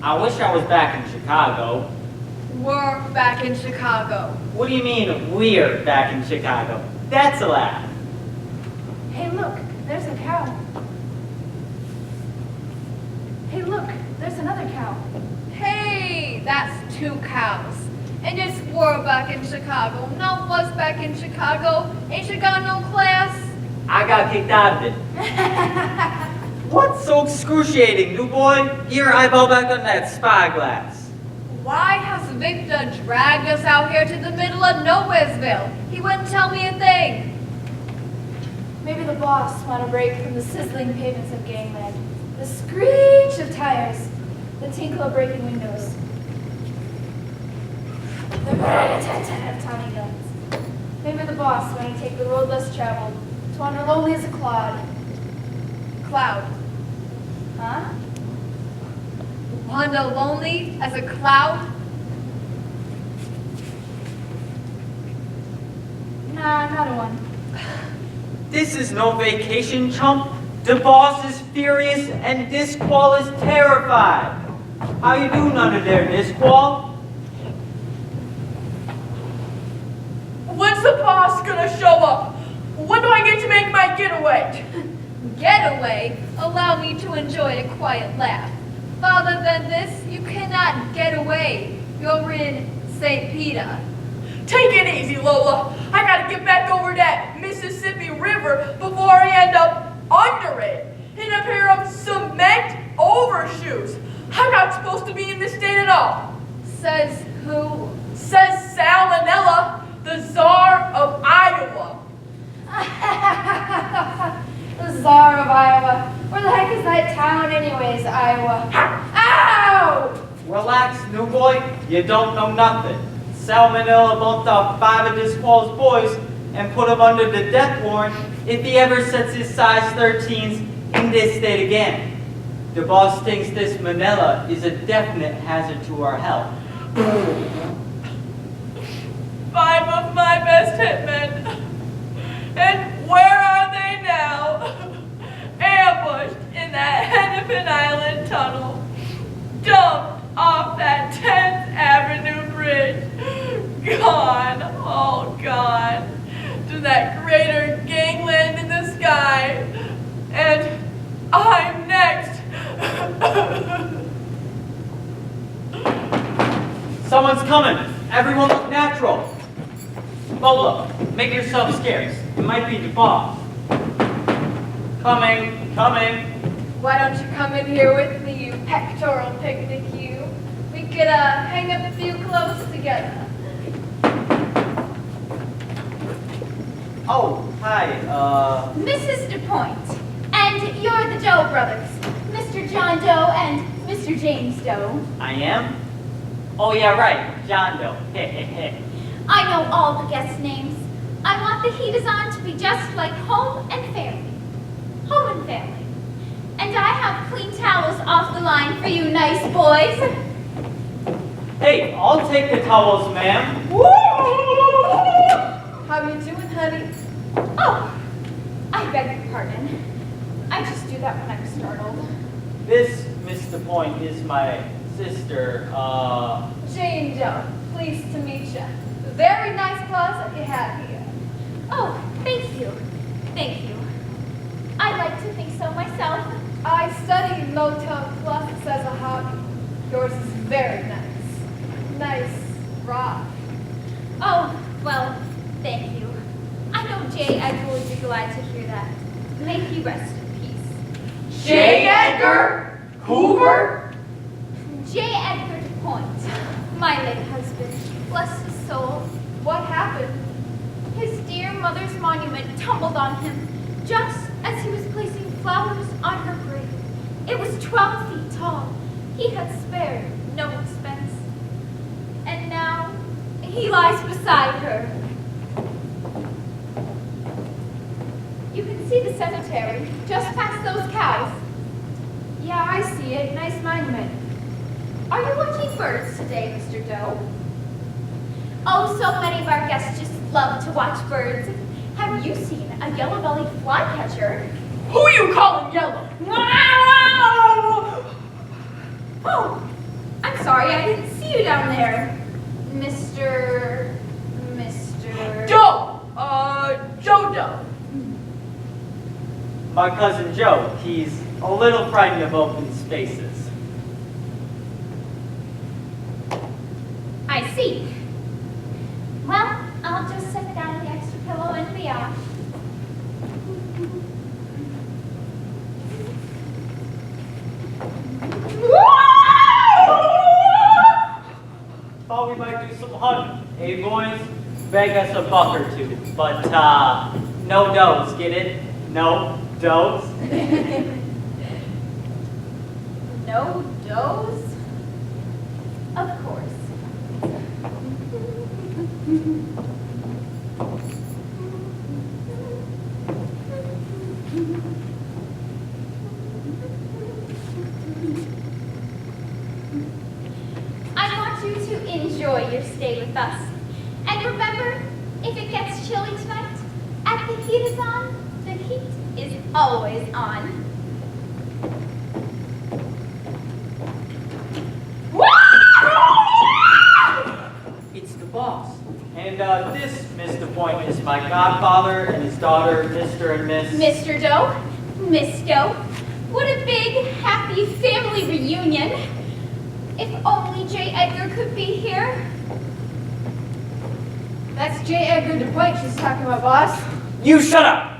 I wish I was back in Chicago. We're back in Chicago. What do you mean, we're back in Chicago? That's a laugh. Hey, look, there's a cow. Hey, look, there's another cow. Hey, that's 2 cows. And it's we're back in Chicago. No was back in Chicago. Ain't you got no class? I got kicked out of it. What's so excruciating, new boy? Your eyeball back on that spyglass. Why has Victor dragged us out here to the middle of Nowheresville? He wouldn't tell me a thing. Maybe the boss want a break from the sizzling pavements of gangland, the screech of tires, the tinkle of breaking windows, the rat-a-tat-tat of Tommy guns. Maybe the boss want to take the road less traveled, to wander lonely as a clod. Cloud. Huh? Wander lonely as a cloud? Nah, not a one. This is no vacation, chump. The boss is furious and Disqual is terrified. How you doing under there, Disqual? When's the boss gonna show up? When do I get to make my getaway? Getaway? Allow me to enjoy a quiet laugh. Farther than this, you cannot get away. You're in St. Peter. Take it easy, Lola. I gotta get back over that Mississippi River before I end up under it in a pair of cement overshoes. I'm not supposed to be in this state at all. Says who? Says Salmonella, the Czar of Iowa. The Czar of Iowa. Where the heck is that town anyways, Iowa? Ow! Relax, new boy. You don't know nothing. Salmonella bumped off 5 of Disqual's boys and put him under the death warrant if he ever sets his size 13s in this state again. The boss thinks this Manila is a definite hazard to our health. 5 of my best hitmen. And where are they now? Ambushed in that Hennepin Island tunnel. Dumped off that 10th Avenue bridge. Gone, all gone. To that greater gangland in the sky. And I'm next. Someone's coming. Everyone look natural. Lola, make yourself scarce. It might be the boss. Coming, coming. Why don't you come in here with me, you pectoral picnic, you? We could hang up a few clothes together. Oh, hi, Mrs. DuPoint, and you're the Doe brothers, Mr. John Doe and Mr. James Doe. I am? Oh, yeah, right, John Doe. I know all the guest names. I want the heat is on to be just like home and family. Home and family. And I have clean towels off the line for you nice boys. Hey, I'll take the towels, ma'am. How you doing, honey? Oh, I beg your pardon. I just do that when I'm startled. This, Mr. Point, is my sister, Jane Doe. Pleased to meet you. Very nice closet you have here. Oh, thank you. Thank you. I like to think so myself. I study motel closets as a hobby. Yours is very nice. Nice, rock. Oh, well, thank you. I know J. Edgar would be glad to hear that. May he rest in peace. J. Edgar Hoover? J. Edgar DuPoint, my late husband, bless his soul. What happened? His dear mother's monument tumbled on him just as he was placing flowers on her grave. It was 12 feet tall. He had spared no expense. And now he lies beside her. You can see the cemetery just past those cows. Yeah, I see it. Nice monument. Are you watching birds today, Mr. Doe? Oh, so many of our guests just love to watch birds. Have you seen a yellow-bellied flycatcher? Who you calling yellow? Oh, I'm sorry I didn't see you down there. Mr. Joe! Joe Doe. My cousin Joe, he's a little frightened of open spaces. I see. Well, I'll just set down the extra pillow and be off. Thought we might do some hunting. Hey boys, beg us a buck or two. But no does, get it? No does. No doze? Of course. I want you to enjoy your stay with us. And remember, if it gets chilly tonight, and the heat is on, the heat is always on. It's the boss. And this, Mr. Point, is my godfather and his daughter, Mr. and Miss... Mr. Doe, Miss Doe, what a big, happy family reunion. If only J. Edgar could be here. That's J. Edgar DuPoint she's talking about, boss. You shut up!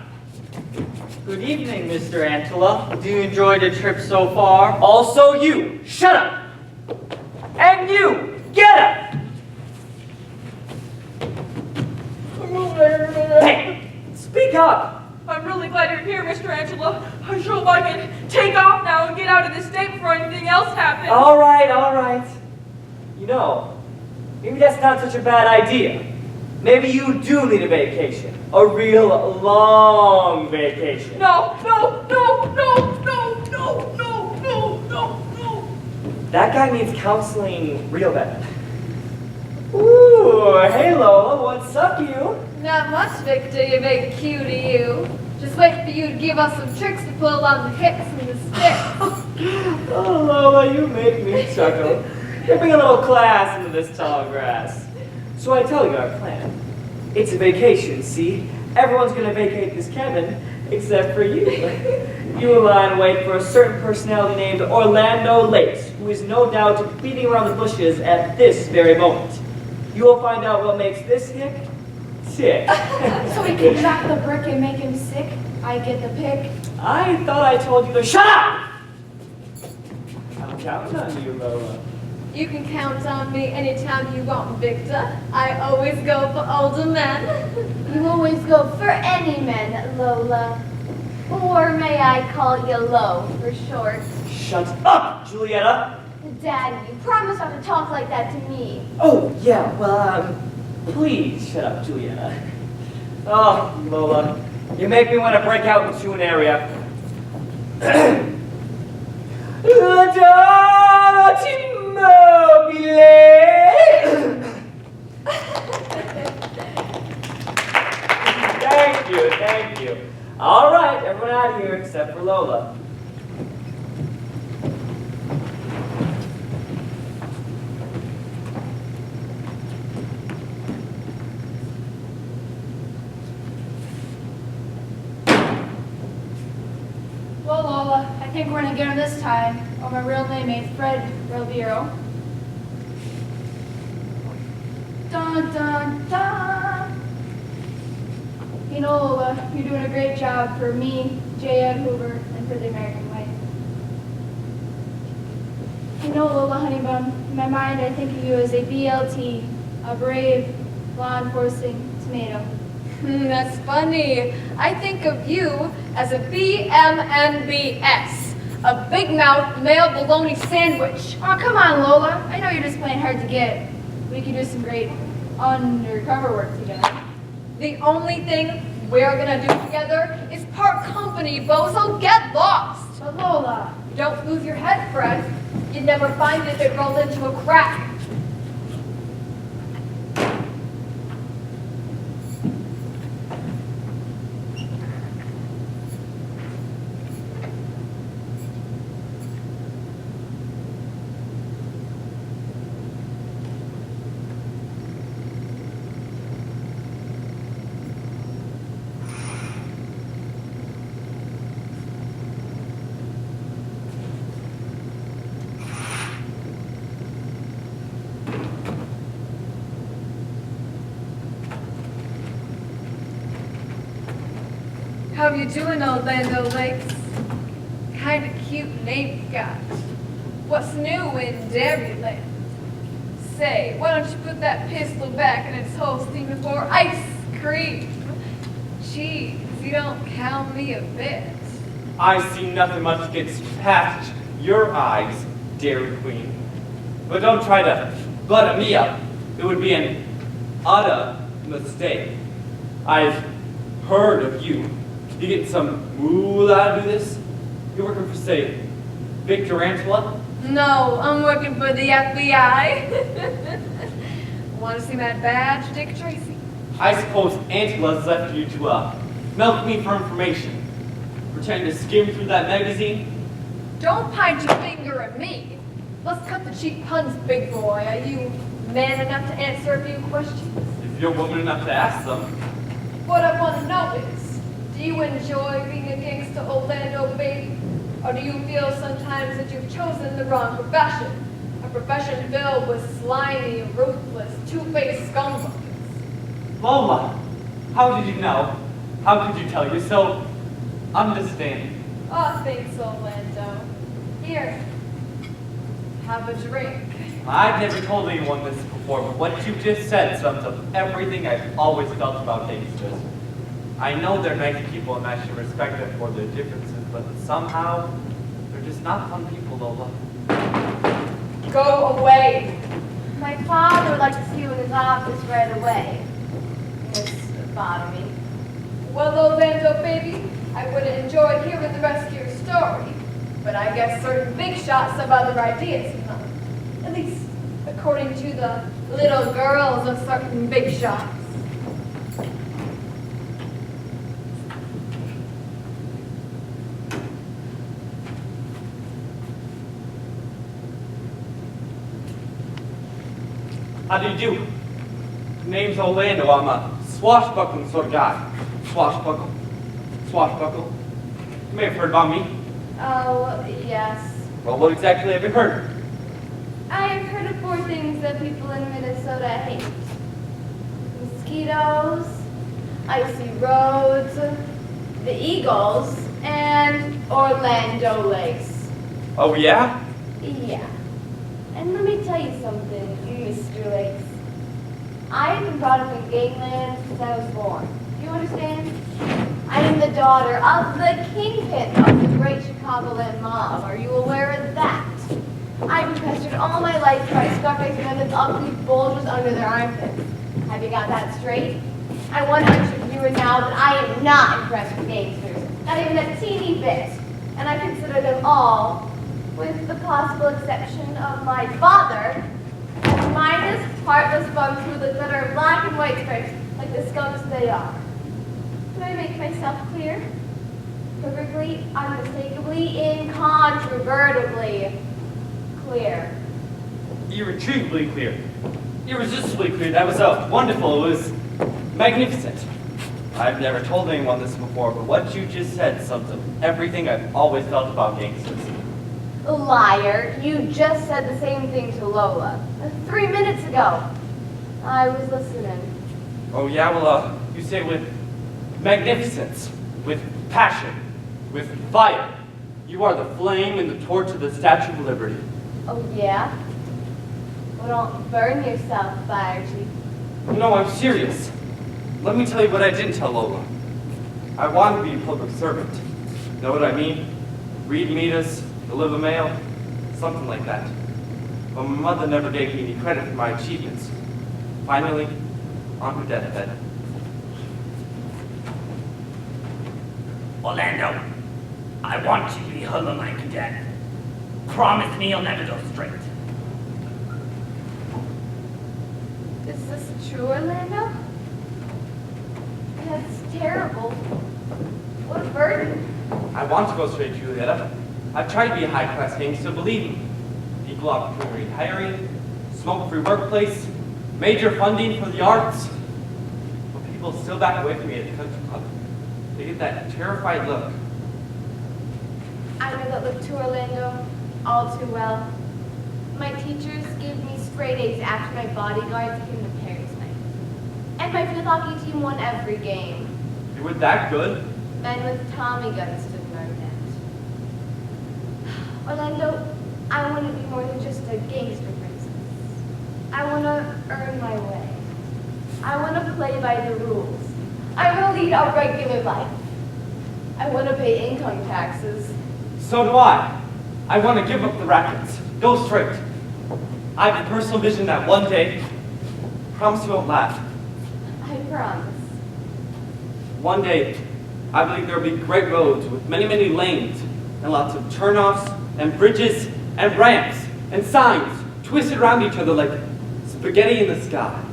Good evening, Mr. Antela. Do you enjoy the trip so far? Also you, shut up! And you, get up! Hey, speak up! I'm really glad you're here, Mr. Angela. I sure hope I can take off now and get out of this state before anything else happens. All right. You know, maybe that's not such a bad idea. Maybe you do need a vacation. A real long vacation. No. That guy needs counseling real bad. Ooh, hey Lola, what's up you? Not much, Victor, you big cutie, you. Just wait for you to give us some tricks to pull on the hips and the sticks. Oh Lola, you make me chuckle. You're bringing a little class into this tall grass. So I tell you our plan. It's a vacation, see? Everyone's gonna vacate this cabin except for you. You will lie in wait for a certain personality named Orlando Lace, who is no doubt beating around the bushes at this very moment. You will find out what makes this hick tick. So we can drop the brick and make him sick. I get the pick. I thought I told you to shut up! I'm counting on you, Lola. You can count on me anytime you want, Victor. I always go for older men. You always go for any men, Lola. Or may I call you Lo for short? Shut up, Julietta! Daddy, you promise not to talk like that to me. Oh, yeah, well, please shut up, Julietta. Oh, Lola, you make me want to break out into an area. La donna immobile! Thank you. All right, everyone out of here except for Lola. Well, Lola, I think we're gonna get him this time. Or my real name ain't Fred Ribeiro. Dun dun dun. You know, Lola, you're doing a great job for me, J. Ed Hoover, and for the American way. You know, Lola Honeybun, in my mind I think of you as a BLT, a brave, law-enforcing tomato. That's funny. I think of you as a BMMBS, a big mouth male bologna sandwich. Oh, come on, Lola. I know you're just playing hard to get. We could do some great undercover work together. The only thing we're gonna do together is part company, bozo. Get lost. But Lola, Don't lose your head, Fred. You'd never find it if it rolled into a crack. How you doing, Orlando Lakes? Kinda cute name you got. What's new in Dairyland? Say, why don't you put that pistol back in its holster before ice cream? Geez, you don't count me a bit. I see nothing much gets past your eyes, Dairy Queen. But don't try to butter me up. It would be an utter mistake. I've heard of you. You get some moolah to do this? You're working for, say, Big Tarantula? No, I'm working for the FBI. Want to see my badge, Dick Tracy? I suppose Antula's left you to milk me for information. Pretend to skim through that magazine? Don't point your finger at me. Let's cut the cheap puns, big boy. Are you man enough to answer a few questions? If you're woman enough to ask them. What I want to know is, do you enjoy being a gangster, Orlando baby? Or do you feel sometimes that you've chosen the wrong profession? A profession filled with slimy, ruthless, two-faced scumbuckets. Lola, how did you know? How could you tell? You're so understanding. Oh, thanks, Orlando. Here, have a drink. I've never told anyone this before, but what you just said sums up everything I've always felt about gangsters. I know they're nice people and I should respect them for their differences, but somehow, they're just not fun people, Lola. Go away. My father would like to see you in his office right away, Miss Bottomy. Well, Orlando, baby, I would have enjoyed hearing the rest of your story, but I guess certain big shots have other ideas, huh? At least, according to the little girls of certain big shots. How do you do? Name's Orlando. I'm a swashbuckling sort of guy. Swashbuckle. Swashbuckle. You may have heard about me. Oh, yes. Well, what exactly have you heard? I've heard of 4 things that people in Minnesota hate. Mosquitoes, icy roads, the Eagles, and Orlando Lakes. Oh, yeah? Yeah. And let me tell you something, Mr. Lakes. I've been brought up in gangland since I was born. Do you understand? I am the daughter of the kingpin of the great Chicagoland mob. Are you aware of that? I've been pestered all my life by Scarface men with ugly bulges under their armpits. Have you got that straight? I want to assure you now that I am not impressed with gangsters. Not even a teeny bit. And I consider them all, with the possible exception of my father, as mindless, heartless bugs who look that are black and white stripes like the skunks they are. Can I make myself clear? Perfectly, unmistakably, incontrovertibly clear. Irretrievably clear. Irresistibly clear. That was wonderful. It was magnificent. I've never told anyone this before, but what you just said sums up everything I've always felt about gangsters. Liar, you just said the same thing to Lola 3 minutes ago. I was listening. Oh, yeah? Well, you say with magnificence, with passion, with fire. You are the flame and the torch of the Statue of Liberty. Oh, yeah? Well, don't burn yourself, Fire Chief. No, I'm serious. Let me tell you what I didn't tell Lola. I wanted to be a public servant. Know what I mean? Read meters, deliver mail, something like that. But my mother never gave me any credit for my achievements. Finally, on her deathbed. Orlando, I want you to be her my cadet. Promise me you'll never go straight. Is this true, Orlando? That's terrible. What a burden. I want to go straight, Julieta. I've tried to be a high-class gangster, believe me. Equal opportunity hiring, smoke-free workplace, major funding for the arts. But people still back away from me at the country club. They get that terrified look. I know that look too, Orlando, all too well. My teachers gave me straight A's after my bodyguards came to Paris night. And my field hockey team won every game. You were that good? Men with Tommy guns didn't earn that. Orlando, I want to be more than just a gangster princess. I want to earn my way. I want to play by the rules. I want to lead a regular life. I want to pay income taxes. So do I. I want to give up the rackets. Go straight. I have a personal vision that one day, promise you won't laugh, I promise. one day, I believe there will be great roads with many, many lanes and lots of turnoffs and bridges and ramps and signs twisted around each other like spaghetti in the sky.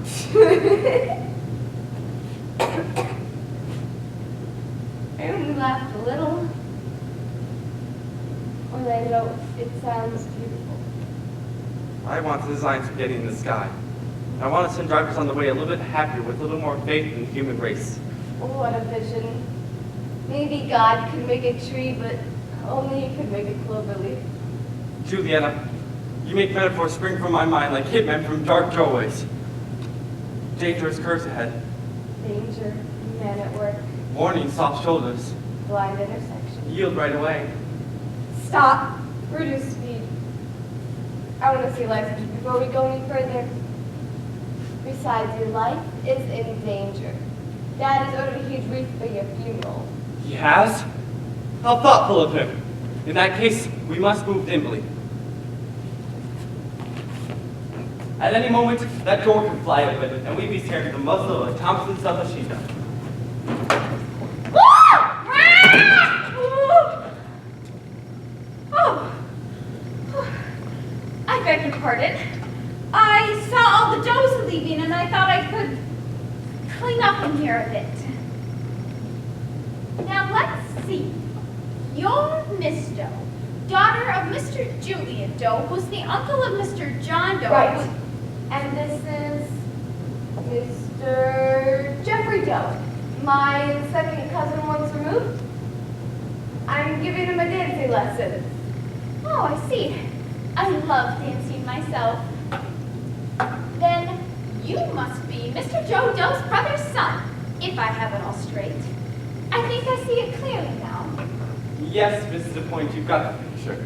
I only laughed a little. Orlando, it sounds beautiful. I want to design spaghetti in the sky. I want to send drivers on the way a little bit happier with a little more faith in the human race. Oh, what a vision. Maybe God could make a tree, but only he could make a clover leaf. Julieta, you make metaphors spring from my mind like hitmen from dark doorways. Dangerous curves ahead. Danger, man at work, Warning, soft shoulders. blind intersection. Yield right away. Stop! Reduce speed. I want to see license before we go any further. Besides, your life is in danger. Dad has ordered a huge wreath for your funeral. He has? How thoughtful of him. In that case, we must move nimbly. At any moment, that door can fly open, and we'd be staring at the muzzle of a Thompson submachine gun. I beg your pardon. I saw all the doughs leaving and I thought I could clean up in here a bit. Now let's see. You're Miss Doe, daughter of Mr. Julian Doe, who's the uncle of Mr. John Doe. Right. And this is Mr. Jeffrey Doe, my second cousin once removed. I'm giving him a dancing lesson. Oh, I see. I love dancing myself. Then you must be Mr. Joe Doe's brother's son, if I have it all straight. I think I see it clearly now. Yes, Mrs. DePoint, you've got the picture.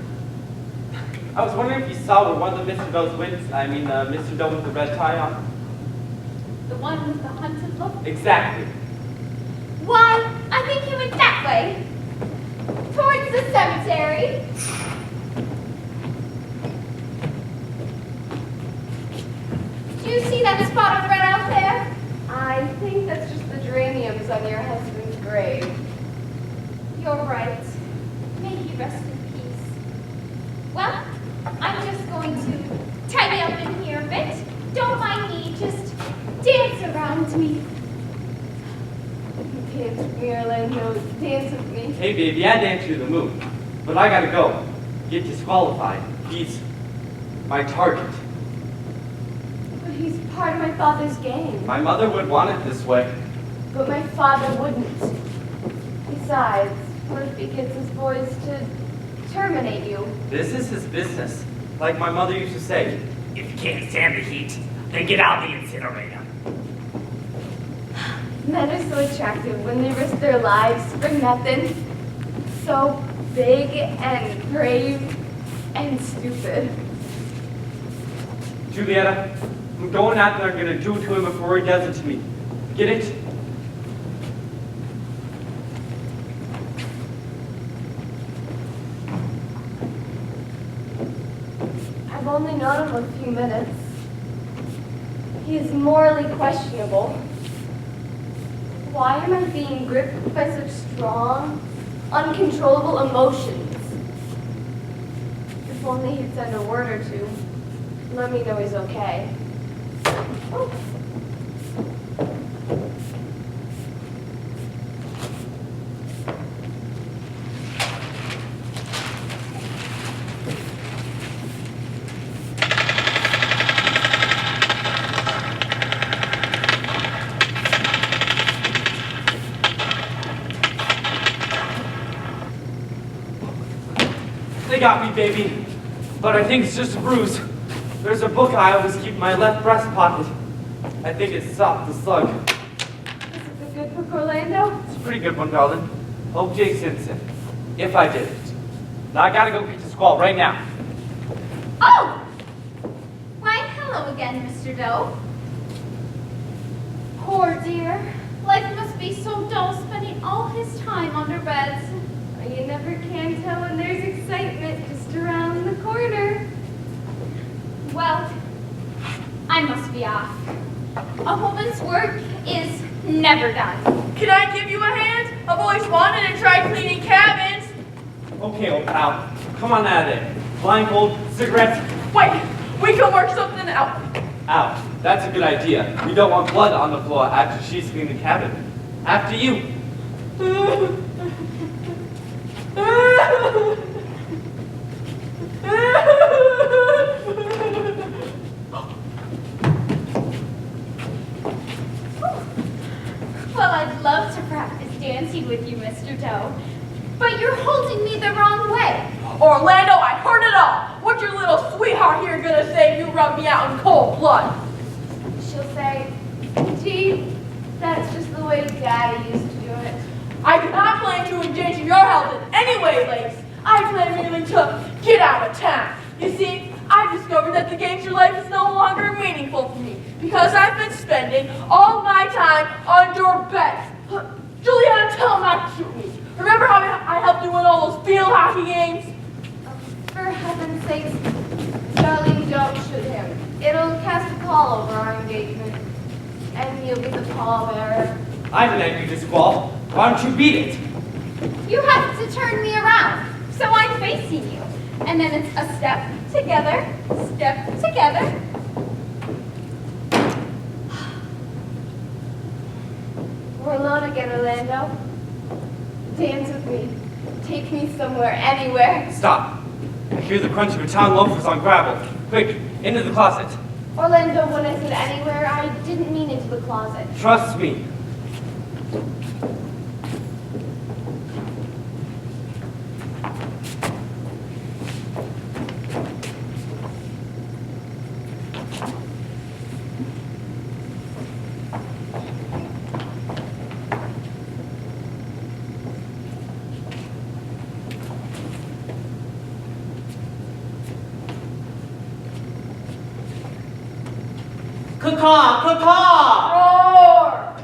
I was wondering if you saw where one of the Mr. Doe's went. Mr. Doe with the red tie on. The one with the hunted look? Exactly. Why, I think he went that way. Towards the cemetery. Do you see that spot of red out there? I think that's just the geraniums on your husband's grave. You're right. May he rest in peace. Well, I'm just going to tidy up in here a bit. Don't mind me, just dance around me. Dance with me, Orlando. Dance with me. Hey, baby, I dance you to the moon. But I gotta go. Get disqualified. He's my target. But he's part of my father's gang. My mother would want it this way. But my father wouldn't. Besides, what if he gets his boys to terminate you? This is his business. Like my mother used to say. If you can't stand the heat, then get out the incinerator. Men are so attractive when they risk their lives for nothing. So big and brave and stupid. Julieta, I'm going out there and I'm gonna do it to him before he does it to me. Get it? I've only known him a few minutes. He is morally questionable. Why am I being gripped by such strong, uncontrollable emotions? If only he'd send a word or two. Let me know he's okay. Oh. They got me, baby. But I think it's just a bruise. There's a book I always keep in my left breast pocket. I think it's Stop the Slug. Is it a good book, Orlando? It's a pretty good one, darling. O.J. Simpson, if I didn't. Now I gotta go catch the squall right now. Oh! Why, hello again, Mr. Doe. Poor dear. Life must be so dull spending all his time under beds. You never can tell when there's excitement just around the corner. Well, I must be off. A woman's work is never done. Can I give you a hand? I've always wanted to try cleaning cabins. Okay, old pal, come on out of there. Blindfold, cigarettes, Wait, we can work something out. out. That's a good idea. We don't want blood on the floor after she's cleaned the cabin. After you. Well, I'd love to practice dancing with you, Mr. Doe, but you're holding me the wrong way. Orlando, I heard it all. What's your little sweetheart here gonna say if you rub me out in cold blood? She'll say, gee, that's just the way Daddy used to do it. I do not plan to endanger your health in any way, Lace. I plan merely to get out of town. You see, I've discovered that the gangster life is no longer meaningful for me because I've been spending all my time under beds. Juliana, tell him not to shoot me. Remember how I helped you win all those field hockey games? For heaven's sakes, darling, don't shoot him. It'll cast a pall over our engagement. And he'll be the pallbearer. I'm an angry squall. Why don't you beat it? You have to turn me around, so I'm facing you. And then it's a step together, step together. We're alone again, Orlando. Dance with me. Take me somewhere, anywhere. Stop. I hear the crunch of your tongue loafers on gravel. Quick, into the closet. Orlando, when I said anywhere, I didn't mean into the closet. Trust me. Caw, caw! Roar!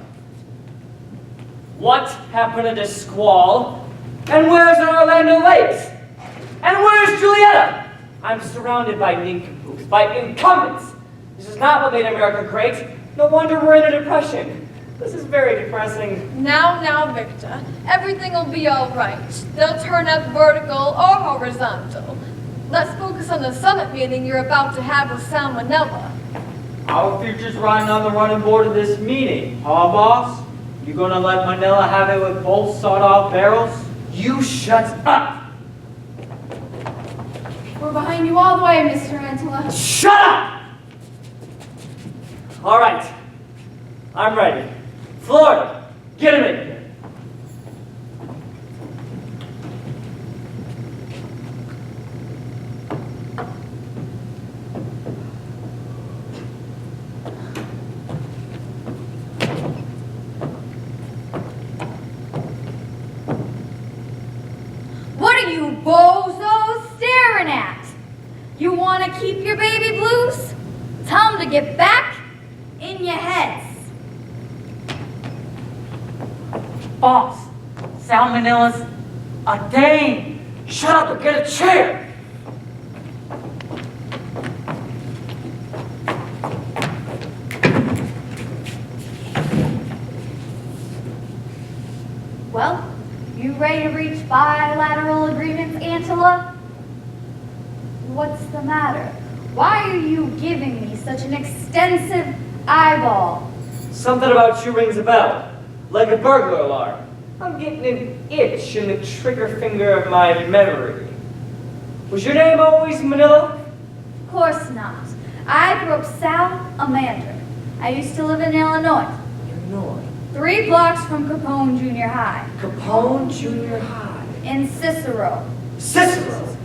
What happened to this squall? And where's Orlando Lakes? And where's Julietta? I'm surrounded by nincompoops, by incumbents. This is not what made America great. No wonder we're in a depression. This is very depressing. Now, Victor, everything will be all right. They'll turn up vertical or horizontal. Let's focus on the summit meeting you're about to have with Salmonella. Our future's riding on the running board of this meeting, huh, boss? You gonna let Manila have it with both sawed-off barrels? You shut up! We're behind you all the way, Mr. Antela. Shut up! All right, I'm ready. Florida, get him in here. What are you bozos staring at? You want to keep your baby blues? Tell them to get back in your heads. Boss, Salmonella's a dame. Shut up and get a chair. Well, you ready to reach bilateral agreements, Antela? What's the matter? Why are you giving me such an extensive eyeball? Something about you rings a bell, like a burglar alarm. I'm getting an itch in the trigger finger of my memory. Was your name always Manila? Of course not. I grew up Salamander. I used to live in Illinois, Illinois. 3 blocks from Capone Junior High, Capone Junior High. in Cicero. Cicero.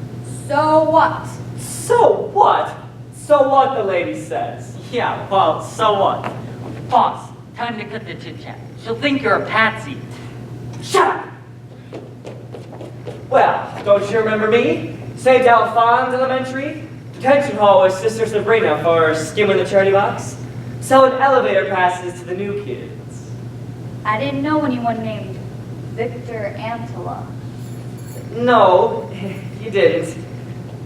So what? So what? So what, the lady says. Yeah, well, so what? Boss, time to cut the chit-chat. She'll think you're a patsy. Shut up! Well, don't you remember me? St. Alphonse Elementary? Detention hall with Sister Sabrina for skimming the charity box. Selling elevator passes to the new kids. I didn't know anyone named Victor Antela. No, you didn't.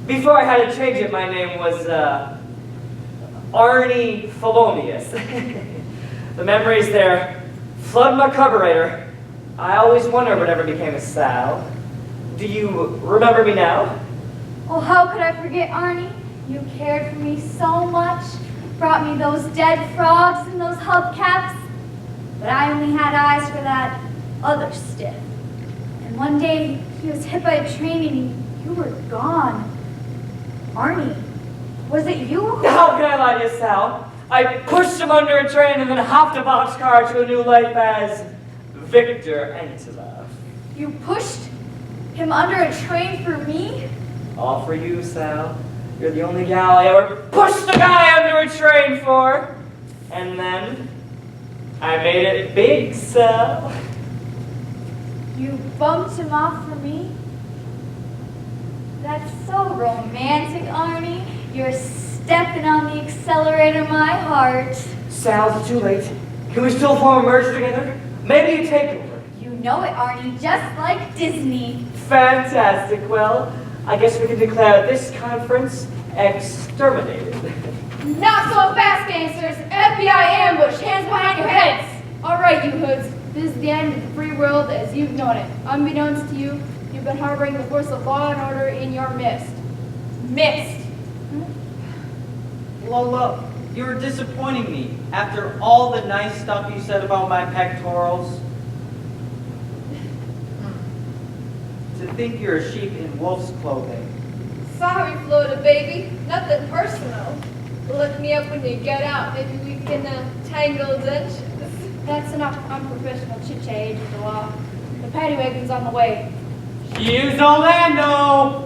Before I had to change it, my name was, Arnie Felonius. The memories there flood my carburetor. I always wonder whatever became of Sal. Do you remember me now? Oh, how could I forget, Arnie? You cared for me so much. Brought me those dead frogs and those hubcaps. But I only had eyes for that other stiff. And one day, he was hit by a train and you were gone. Arnie, was it you who... How can I lie to you, Sal? I pushed him under a train and then hopped a boxcar to a new life as Victor Antela. You pushed him under a train for me? All for you, Sal. You're the only gal I ever pushed a guy under a train for. And then I made it big, Sal. You bumped him off for me? That's so romantic, Arnie. You're stepping on the accelerator, my heart. Sal, is it too late? Can we still form a merger together? Maybe a takeover. You know it, Arnie, just like Disney. Fantastic. Well, I guess we can declare this conference exterminated. Not so fast, gangsters. FBI ambush. Hands behind your heads. All right, you hoods. This is the end of the free world as you've known it. Unbeknownst to you, you've been harboring the force of law and order in your midst. Midst. Lola, you're disappointing me after all the nice stuff you said about my pectorals. To think you're a sheep in wolf's clothing. Sorry, Florida baby. Nothing personal. Look me up when you get out. Maybe we can tangle dentures. That's enough unprofessional chit-chat, agent of the law. The paddy wagon's on the way. Here's Orlando!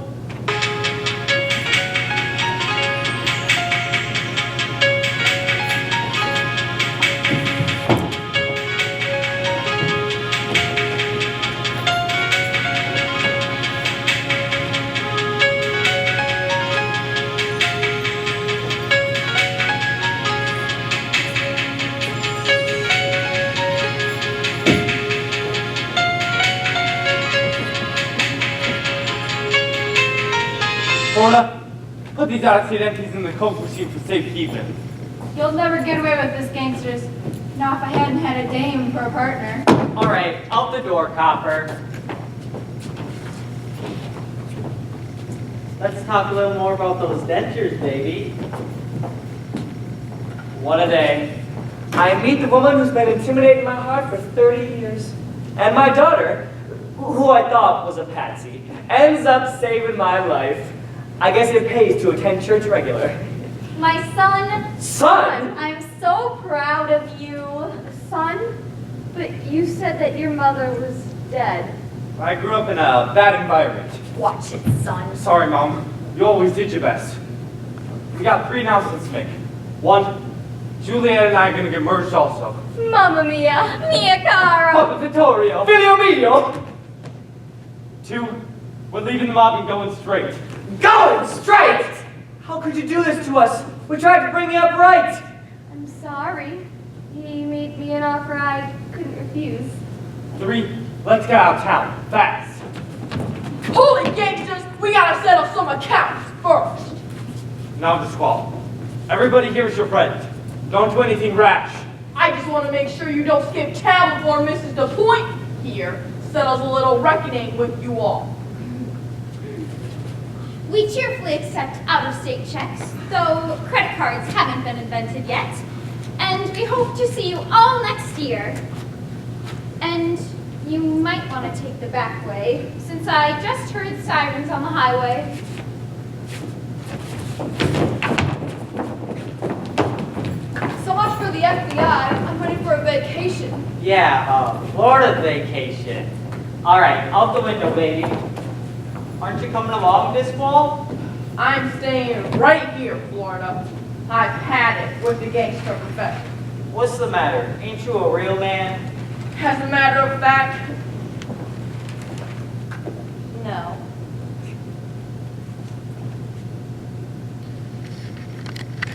Florida, put these out-of-state empties in the Coke machine for safekeeping. You'll never get away with this, gangsters. Now, if I hadn't had a dame for a partner. All right, out the door, copper. Let's talk a little more about those dentures, baby. What a day. I meet the woman who's been intimidating my heart for 30 years. And my daughter, who I thought was a patsy, ends up saving my life. I guess it pays to attend church regular. My son. Son? I'm so proud of you. Son? But you said that your mother was dead. I grew up in a bad environment. Watch it, son. Sorry, Mom. You always did your best. We got 3 announcements to make. 1, Juliet and I are gonna get merged also. Mamma mia. Mia caro. Papa Vittorio. Filio mio. 2, we're leaving the mob and going straight. Going straight! How could you do this to us? We tried to bring you up right. I'm sorry. He made me an offer I couldn't refuse. 3, let's get out of town, fast. Holy gangsters, we gotta settle some accounts first. Now the squall. Everybody here is your friend. Don't do anything rash. I just want to make sure you don't skip town before Mrs. DePoint here settles a little reckoning with you all. We cheerfully accept out-of-state checks, though credit cards haven't been invented yet. And we hope to see you all next year. And you might want to take the back way, since I just heard sirens on the highway. So much for the FBI. I'm ready for a vacation. Yeah, Florida vacation. All right, out the window, baby. Aren't you coming along this fall? I'm staying right here, Florida. I've had it with the gangster profession. What's the matter? Ain't you a real man? As a matter of fact, No.